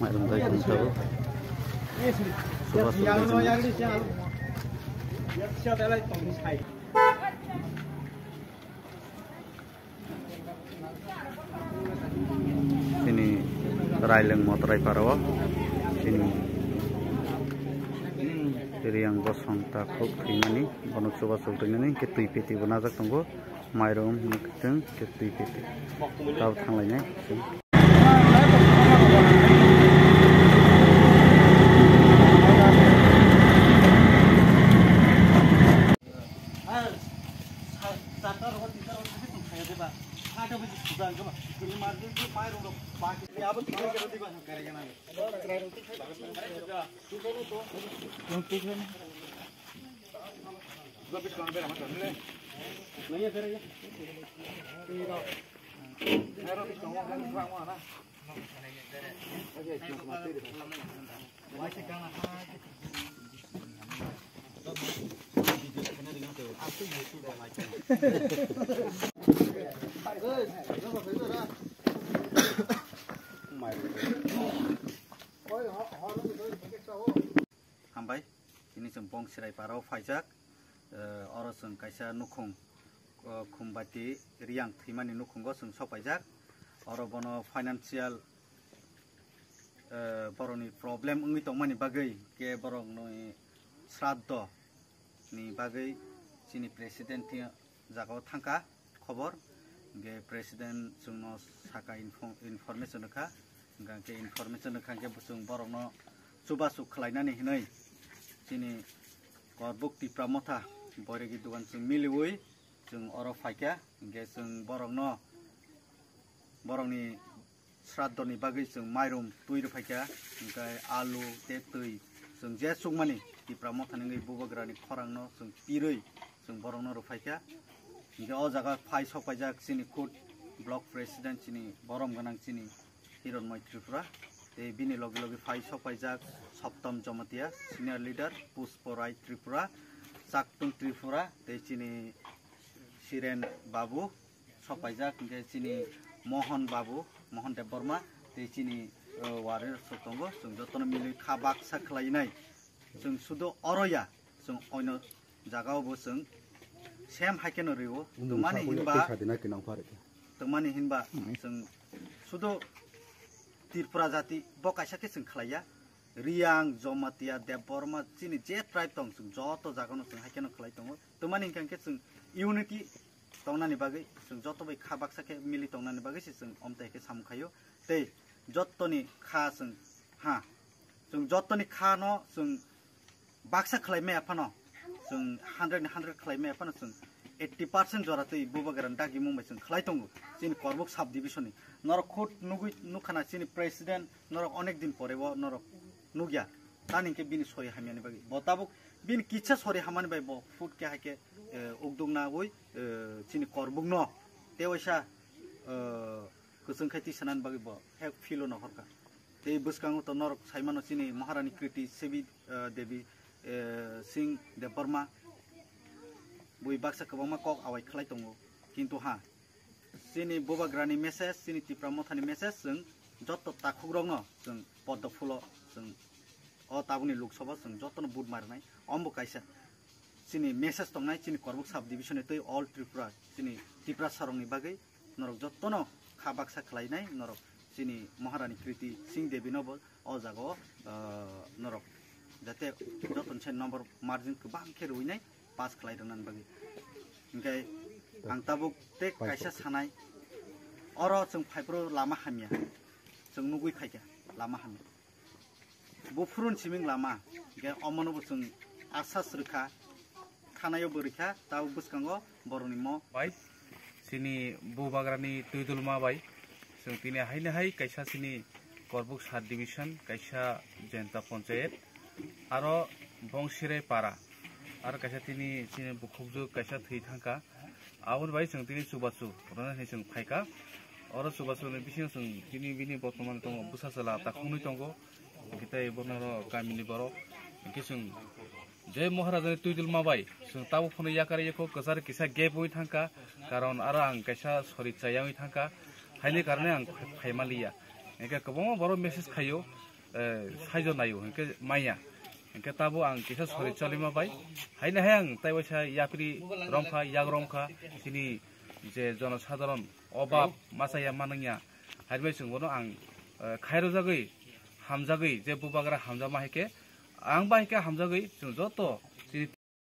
Mayroon tayo kung sabo. Subas ini railing motorai parawa. Ini dari yang gosong takut ini bonus coba sultan ini ketui peti benazak tunggu mayroon mungkin ketui peti tahu tang lainnya. Hambai ini sempong sirai parau faizak oroseng kaisa nukung kumbati riang thimani nukunggo seng sopaijak orobono financial boroni problem ungi tongmani bagai ke borong noi sraddo ni bagai sini presiden ti jagao thangka khobor ge presiden sungno saka information ka ke information ka ke busung borong no subasu khlainani hinai sini korbuk ti pramotha boregi dugan sung miliwui sung oro faika ge sung borong no borongni sraddoni bagai sung mairum tuiru faika ge alu te tui sung je sungmani ti pramotha ngai bubagrani khorang no sung pirui sung borong no ro faika ge o jaga phai sokpaijak sini khut block president sini borom ganang sini hiron moi tripura te bini logi logi phai sokpaijak Saptam Jamatia senior leader Pusporai Tripura Saktung Tripura te sini Siren Babu sokpaijak ge sini Mohan Babu Mohan Deborma te sini warir sotongo sung jotono mili khabak saklainai sung sudo oroya sung oino jagao bo sung sem haikeno riwo tumani hinba sung sudo Tripura jati bokaisa ke sung khlaya riang jomatia deborma sini je tribe tong sung joto jagano sung haikeno khlai tongo tumani hinkan ke sung unity tongnani bagai sung joto bai khabak sake mili tongnani bagai sung omtai ke samkhayo te jotoni kha sung ha sung jotoni kha no sung baksa khlai me apano sung 100 khlai me apano sung 80% joratui bubagaran dagi mumbai sung khlai tongo sini korbuk sub division ni norok khut nugui nukhana sini president norok onek din pore bo norok nugya tani ke bini sori hamiani bagi botabuk bin kicha sori hamani bai bo food ke hake ugdungna oi sini korbuk no tewaisa kusung khati sanan bagi bo hek filo no horka te buskango to norok saimano sini maharani kriti sebi devi sing deborma bui baksa kabama kok awai khlai tongo kintu ha sini bobagrani message sini tipramothani message sung joto takugrong no sung poddo fulo sung o tabuni loksabha sung jotono bud marnai ombo kaisa sini message tongnai sini korbuk sub division e all tripura sini tripura sarongni bagai norok jotono khabaksa khlainai norok sini maharani kriti sing devi nobol o jago norok jate joton chen number margin kubang ke ruinai pass khlaidanan bagi ingkai ang tabuk te kaisa sanai oro sung phaipro lama hamia sung nugui khaika lama hamia bufurun siming lama ge omono sung asas rikha khanayo borikha taw buskango boroni mo bai sini bubagrani tuidulma bai sung tini haina hai kaisa sini korbuk sub division kaisa jenta panchayat aro bongshire para ar kaisa tini sini bukhubju kaisa thei thangka awur bai sung tini subasu rona ni sung phaika oro subasu ni bising sung tini bini bottoman tongo busasala ta khunui tongo kitai bonoro kamini boro kisung jai महाराज तुइदुल माबाई जों ताबो फनो याकारे यको गजार किसा gap होई थांका कारण आरो आं कैसा सरि चायावै थांका हाइले कारणे आं फाइमालिया एका गोबां बरो मेसेज खायो साइज नायो इनके माइया इनके ताबो आं किसा सरि चलिमा बाय हायना हाय आं ताइबासा यापरि रंखा याग रंखा सिनि जे जनसाधारण अभाब मासाया मानंया हायबाय जोंबोनो आं खायरो जागै हामजागै जे बुबाग्रा हामजा माहिके आं बाहिके हामजागै जों जत